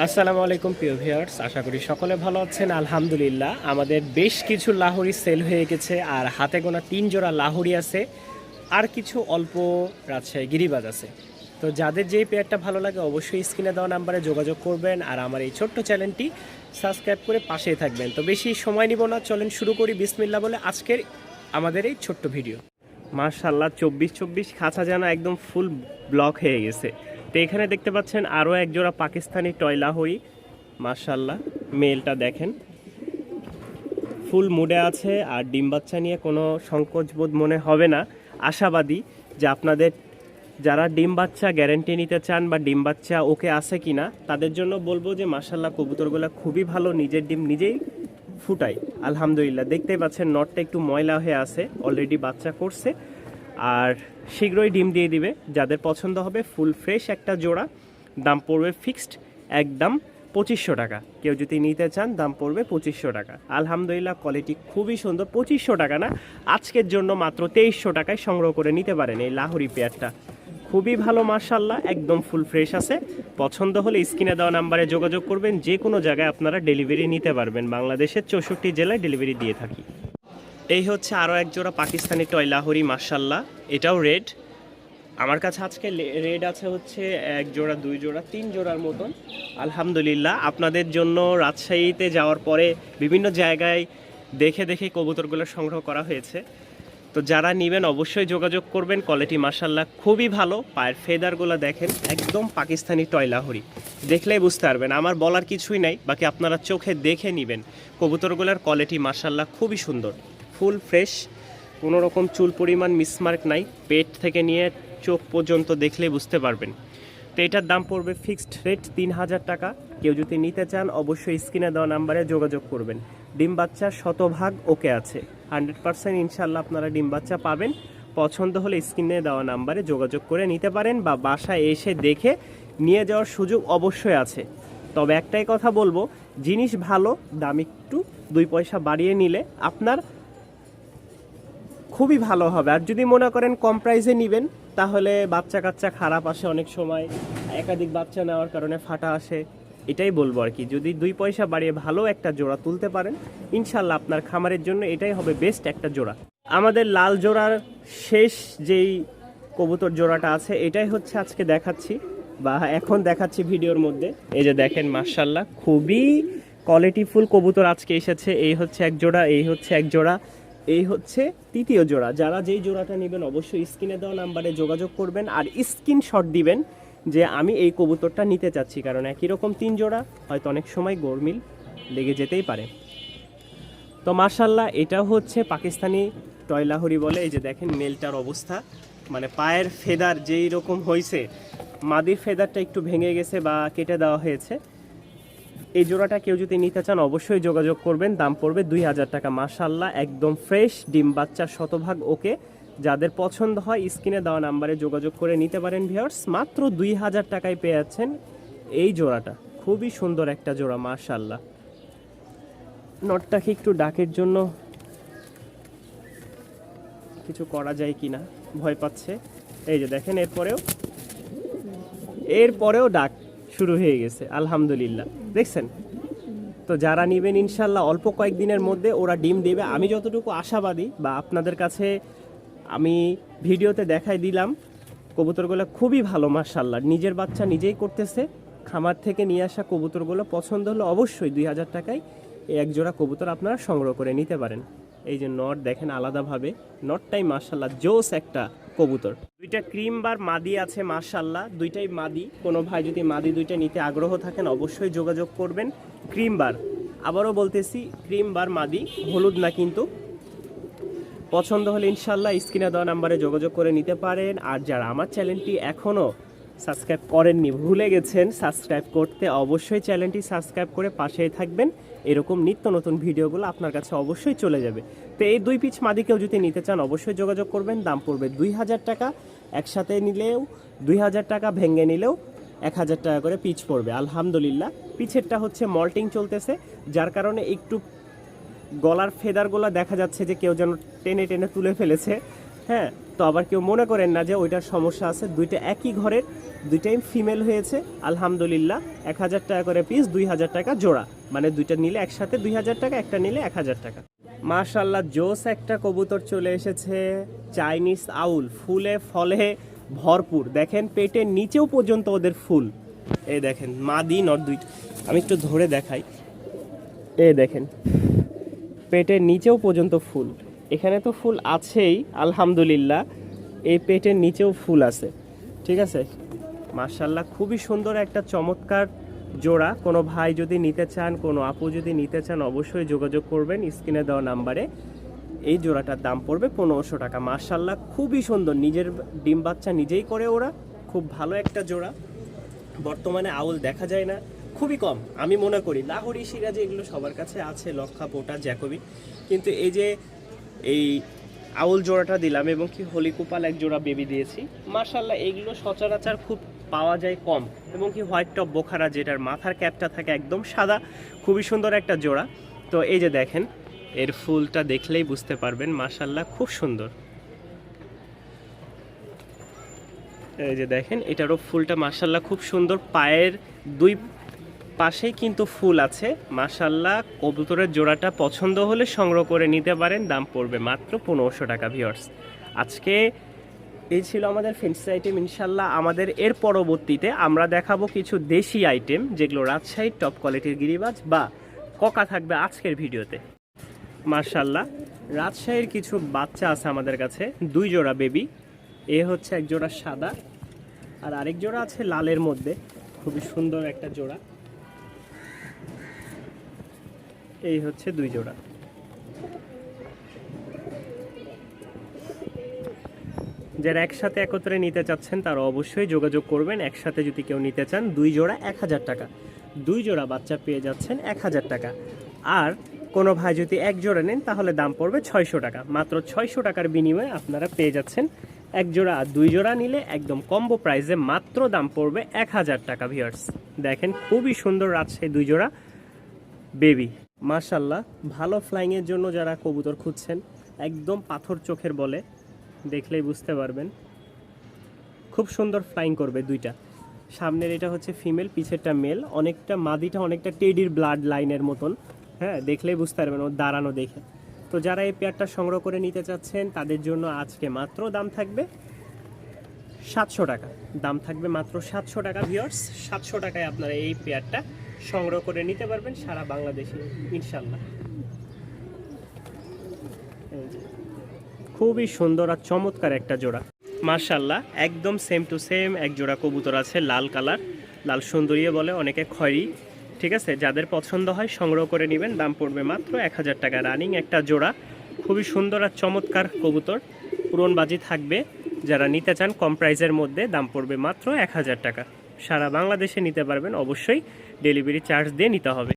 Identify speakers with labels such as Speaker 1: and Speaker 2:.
Speaker 1: আসসালামু আলাইকুম প্রিয় ভিউয়ার্স, আশা করি সকলে ভালো আছেন। আলহামদুলিল্লাহ, আমাদের বেশ কিছু লাহোরি সেল হয়ে গেছে আর হাতে গোনা 3 জোড়া লাহোরি আছে, আর কিছু অল্প রাজশাহী গিরিবাজ আছে। তো যাদের যেই পেয়ারটা ভালো লাগে অবশ্যই স্ক্রিনে দেওয়া নাম্বারে যোগাযোগ করবেন আর আমার এই ছোট্ট চ্যানেলটি সাবস্ক্রাইব করে পাশেই থাকবেন। তো বেশি সময় নিব না, চলেন শুরু করি বিসমিল্লাহ বলে আজকের আমাদের এই ছোট্ট ভিডিও। মাশাআল্লাহ, 24 খাঁচা যেন একদম ফুল ব্লক হয়ে গেছে। তো এখানে দেখতে পাচ্ছেন আরও এক জোড়া পাকিস্তানি টয় লাহোরি। মাশাআল্লাহ, মেলটা দেখেন ফুল মুডে আছে আর ডিম বাচ্চা নিয়ে কোনো সংকোচবোধ মনে হবে না। আশাবাদী যে আপনাদের যারা ডিম বাচ্চা গ্যারেন্টি নিতে চান বা ডিম বাচ্চা ওকে আছে কিনা তাদের জন্য বলবো যে মাশাআল্লাহ কবুতরগুলো খুবই ভালো, নিজের ডিম নিজেই ফুটাই। আলহামদুলিল্লাহ, দেখতেই পাচ্ছেন নটটা একটু ময়লা হয়ে আছে, অলরেডি বাচ্চা করছে আর শীঘ্রই ডিম দিয়ে দিবে। যাদের পছন্দ হবে ফুল ফ্রেশ একটা জোড়া, দাম পড়বে ফিক্সড একদম 2500 টাকা। কেউ যদি নিতে চান দাম পড়বে 2500 টাকা। আলহামদুলিল্লাহ, কোয়ালিটি খুবই সুন্দর। 2500 টাকা না, আজকের জন্য মাত্র 2300 টাকায় সংগ্রহ করে নিতে পারেন এই লাহোরি পেয়ারটা। খুবই ভালো মাশাআল্লাহ, একদম ফুল ফ্রেশ আছে। পছন্দ হলে স্ক্রিনে দেওয়া নাম্বারে যোগাযোগ করবেন, যে কোনো জায়গায় আপনারা ডেলিভারি নিতে পারবেন। বাংলাদেশের 64 জেলায় ডেলিভারি দিয়ে থাকি। এই হচ্ছে আরও এক জোড়া পাকিস্তানি টয় লাহোরি মাশাআল্লাহ, এটাও রেড। আমার কাছে আজকে রেড আছে হচ্ছে 1 জোড়া 2 জোড়া 3 জোড়ার মতন। আলহামদুলিল্লাহ, আপনাদের জন্য রাজশাহীতে যাওয়ার পরে বিভিন্ন জায়গায় দেখে দেখে কবুতরগুলো সংগ্রহ করা হয়েছে। তো যারা নেবেন অবশ্যই যোগাযোগ করবেন। কোয়ালিটি মাশাআল্লাহ খুবই ভালো। পায়ের ফেদারগুলো দেখেন, একদম পাকিস্তানি টয় লাহোরি, দেখলেই বুঝতে পারবেন। আমার বলার কিছুই নাই, বাকি আপনারা চোখে দেখে নেবেন। কবুতরগুলোর কোয়ালিটি মাশাআল্লাহ খুবই সুন্দর, ফুল ফ্রেশ, কোনো রকম চুল পরিমাণ মিসমার্ক নাই। পেট থেকে নিয়ে চোখ পর্যন্ত দেখলেই বুঝতে পারবেন। তো এটার দাম পড়বে ফিক্সড রেট 3000 টাকা। কেউ যদি নিতে চান অবশ্যই স্ক্রিনে দেওয়া নাম্বারে যোগাযোগ করবেন। ডিম বাচ্চা শতভাগ ওকে আছে, 100% ইনশাল্লাহ আপনারা ডিম বাচ্চা পাবেন। পছন্দ হলে স্ক্রিনে দেওয়া নাম্বারে যোগাযোগ করে নিতে পারেন বা বাসায় এসে দেখে নিয়ে যাওয়ার সুযোগ অবশ্যই আছে। তবে একটাই কথা বলবো, জিনিস ভালো, দাম একটু 2 পয়সা বাড়িয়ে নিলে আপনার খুবই ভালো হবে। আর যদি মনে করেন কম প্রাইসে নেবেন তাহলে বাচ্চা কাচ্চা খারাপ আসে, অনেক সময় একাধিক বাচ্চা নেওয়ার কারণে ফাটা আসে। এটাই বলবো আর কি, যদি 2 পয়সা বাড়িয়ে ভালো একটা জোড়া তুলতে পারেন ইনশাল্লাহ আপনার খামারের জন্য এটাই হবে বেস্ট একটা জোড়া। আমাদের লাল জোড়ার শেষ যেই কবুতর জোড়াটা আছে এটাই হচ্ছে আজকে দেখাচ্ছি বা এখন দেখাচ্ছি ভিডিওর মধ্যে। এই যে দেখেন মাশাআল্লাহ, খুবই কোয়ালিটিফুল কবুতর আজকে এসেছে। এই হচ্ছে এক জোড়া, এই হচ্ছে এক জোড়া, এই হচ্ছে তৃতীয় জোড়া। যারা যেই জোড়াটা নেবেন অবশ্যই স্ক্রিনে দেওয়া নাম্বারে যোগাযোগ করবেন আর স্ক্রিনশট দিবেন যে আমি এই কবুতরটা নিতে চাচ্ছি, কারণ একই রকম 3 জোড়া হয়তো অনেক সময় গোরমিল লেগে যেতেই পারে। তো মাশাআল্লাহ, এটাও হচ্ছে পাকিস্তানি টয় লাহোরি বলে। এই যে দেখেন মেলটার অবস্থা, মানে পায়ের ফেদার যেই রকম হয়েছে, মাদির ফেদারটা একটু ভেঙে গেছে বা কেটে দেওয়া হয়েছে। এই জোড়াটা কেউ যদি নিতে চান অবশ্যই যোগাযোগ করবেন, দাম পড়বে 2000 টাকা। মাশাআল্লাহ, একদম ফ্রেশ, ডিম বাচ্চা শতভাগ ওকে। যাদের পছন্দ হয় স্ক্রিনে দেওয়া নাম্বারে যোগাযোগ করে নিতে পারেন ভিউয়ার্স। মাত্র 2000 টাকায় পেয়ে যাচ্ছেন এই জোড়াটা। খুবই সুন্দর একটা জোড়া মাশাআল্লাহ। নটটাকে একটু ডাকের জন্য কিছু করা যায় কিনা ভয় পাচ্ছে। এই যে দেখেন এরপরেও ডাক শুরু হয়ে গেছে। আলহামদুলিল্লাহ, দেখছেন। তো যারা নেবেন ইনশাল্লাহ অল্প কয়েকদিনের মধ্যে ওরা ডিম দেবে, আমি যতটুকু আশাবাদী বা আপনাদের কাছে আমি ভিডিওতে দেখাই দিলাম। কবুতরগুলো খুবই ভালো মাশাআল্লাহ, নিজের বাচ্চা নিজেই করতেছে। খামার থেকে নিয়ে আসা কবুতরগুলো পছন্দ হলে অবশ্যই 2000 টাকায় এই এক জোড়া কবুতর আপনারা সংগ্রহ করে নিতে পারেন। এই যে নট দেখেন আলাদাভাবে, নটটাই মাশাআল্লাহ জোস একটা কবুতর। দুইটা ক্রিম বার মাদি আছে মাশাআল্লাহ, দুইটাই মাদি। কোনো ভাই যদি মাদি দুইটা নিতে আগ্রহ থাকেন অবশ্যই যোগাযোগ করবেন। ক্রিম বার, আবারও বলতেছি ক্রিম বার মাদি, হলুদ না কিন্তু। পছন্দ হলে ইনশাল্লাহ স্ক্রিনে দেওয়া নাম্বারে যোগাযোগ করে নিতে পারেন। আর যারা আমার চ্যানেলটি এখনও সাবস্ক্রাইব করেননি, ভুলে গেছেন সাবস্ক্রাইব করতে, অবশ্যই চ্যানেলটি সাবস্ক্রাইব করে পাশেই থাকবেন। এরকম নিত্য নতুন ভিডিওগুলো আপনার কাছে অবশ্যই চলে যাবে। তো এই 2 পিস মাদি কেউ যদি নিতে চান অবশ্যই যোগাযোগ করবেন, দাম পড়বে 2000 টাকা। একসাথে নিলেও 2000 টাকা, ভেঙে নিলেও 1000 টাকা করে পিচ পড়বে। আলহামদুলিল্লাহ, পিছেরটা হচ্ছে মল্টিং চলতেছে, যার কারণে একটু গলার ফেদারগুলো দেখা যাচ্ছে যে কেউ যেন টেনে টেনে তুলে ফেলেছে। হ্যাঁ, তো আবার কেউ মনে করেন না যে ওইটার সমস্যা আছে, দুইটা একই ঘরের, দুইটাই ফিমেল হয়েছে আলহামদুলিল্লাহ। 1000 টাকা করে পিস, 2000 টাকা জোড়া, মানে দুইটা নিলে একসাথে 2000 টাকা, একটা নিলে 1000 টাকা। মাশাআল্লাহ জোস একটা কবুতর চলে এসেছে, চাইনিজ আউল, ফুলে ফলে ভরপুর। দেখেন পেটের নিচেও পর্যন্ত ওদের ফুল, এই দেখেন মাদি নর দুইটা, আমি একটু ধরে দেখাই, এই দেখেন পেটের নিচেও পর্যন্ত ফুল, এখানে তো ফুল আছেই আলহামদুলিল্লাহ, এই পেটের নিচেও ফুল আছে, ঠিক আছে। মাশাআল্লাহ খুবই সুন্দর একটা চমৎকার জোড়া। কোনো ভাই যদি নিতে চান, কোনো আপু যদি নিতে চান, অবশ্যই যোগাযোগ করবেন স্ক্রিনে দেওয়া নাম্বারে। এই জোড়াটার দাম পড়বে 1500 টাকা। মাশাআল্লাহ খুবই সুন্দর, নিজের ডিম বাচ্চা নিজেই করে ওরা, খুব ভালো একটা জোড়া। বর্তমানে আউল দেখা যায় না, খুবই কম। আমি মনে করি লাহোরি, সিরাজি এগুলো সবার কাছে আছে, লক্ষা, পোটা, জ্যাকবি, কিন্তু এই যে এই আউল জোড়াটা দিলাম এবং কি হলিকুপাল এক জোড়া বেবি দিয়েছি, মাশাআল্লাহ এইগুলো সচরাচর খুব পাওয়া যায় কম। এবং কি হোয়াইট টপ বোখারা, যেটার মাথার ক্যাপটা থাকে একদম সাদা, খুবই সুন্দর একটা জোড়া। তো এই যে দেখেন এর ফুলটা দেখলেই বুঝতে পারবেন, মাশাআল্লাহ খুব সুন্দর। এই যে দেখেন এটারও ফুলটা মাশাআল্লাহ খুব সুন্দর, পায়ের দুই পাশেই কিন্তু ফুল আছে। মাশাআল্লাহ কবুতরের জোড়াটা পছন্দ হলে সংগ্রহ করে নিতে পারেন, দাম পড়বে মাত্র 1500 টাকা। ভিউয়ার্স, আজকে এই ছিল আমাদের ফ্যান্সি আইটেম। ইনশাল্লাহ আমাদের এর পরবর্তীতে আমরা দেখাবো কিছু দেশি আইটেম, যেগুলো রাজশাহীর টপ কোয়ালিটির গিরিবাজ বা ককা থাকবে আজকের ভিডিওতে। মাশাআল্লাহ রাজশাহীর কিছু বাচ্চা আছে আমাদের কাছে, 2 জোড়া বেবি। এ হচ্ছে এক জোড়া সাদা, আর আরেক জোড়া আছে লালের মধ্যে, খুবই সুন্দর একটা জোড়া। এই হচ্ছে 2 জোড়া। যারা একসাথে একত্রে নিতে চাচ্ছেন তারা অবশ্যই যোগাযোগ করবেন। একসাথে যদি কেউ নিতে চান 2 জোড়া 1000 টাকা, 2 জোড়া বাচ্চা পেয়ে যাচ্ছেন 1000 টাকা। আর কোনো ভাই যদি এক জোড়া নেন তাহলে দাম পড়বে 600 টাকা। মাত্র 600 টাকার বিনিময়ে আপনারা পেয়ে যাচ্ছেন এক জোড়া। আর 2 জোড়া নিলে একদম কম্বো প্রাইসে মাত্র দাম পড়বে 1000 টাকা। ভিউয়ার্স দেখেন খুবই সুন্দর রাজশাহী 2 জোড়া বেবি। মাশাআল্লাহ ভালো ফ্লাইংয়ের জন্য যারা কবুতর খুঁজছেন, একদম পাথর চোখের বলে, দেখলেই বুঝতে পারবেন, খুব সুন্দর ফ্লাইং করবে দুইটা। সামনের এটা হচ্ছে ফিমেল, পিছেরটা মেল, অনেকটা মাদিটা অনেকটা টেডির ব্লাড লাইনের মতন, হ্যাঁ দেখলেই বুঝতে পারবেন ওর দাঁড়ানো দেখে। তো যারা এই পেয়ারটা সংগ্রহ করে নিতে চাচ্ছেন তাদের জন্য আজকে মাত্র দাম থাকবে 700 টাকা, দাম থাকবে মাত্র 700 টাকা। ভিউয়ার্স 700 টাকায় আপনারা এই পেয়ারটা সংগ্রহ করে নিতে পারবেন সারা বাংলাদেশে ইনশাল্লাহ। খুবই সুন্দর আর চমৎকার একটা জোড়া। মাশাআল্লাহ একদম সেম টু সেম এক জোড়া কবুতর আছে, লাল কালার, লাল সুন্দরী বলে অনেকে, খয়েরি, ঠিক আছে। যাদের পছন্দ হয় সংগ্রহ করে নেবেন, দাম পড়বে মাত্র 1000 টাকা। রানিং একটা জোড়া, খুবই সুন্দর আর চমৎকার কবুতর, পুরনবাজি থাকবে। যারা নিতে চান কম প্রাইসের মধ্যে, দাম পড়বে মাত্র 1000 টাকা। সারা বাংলাদেশে নিতে পারবেন, অবশ্যই ডেলিভারি চার্জ দিয়ে নিতে হবে।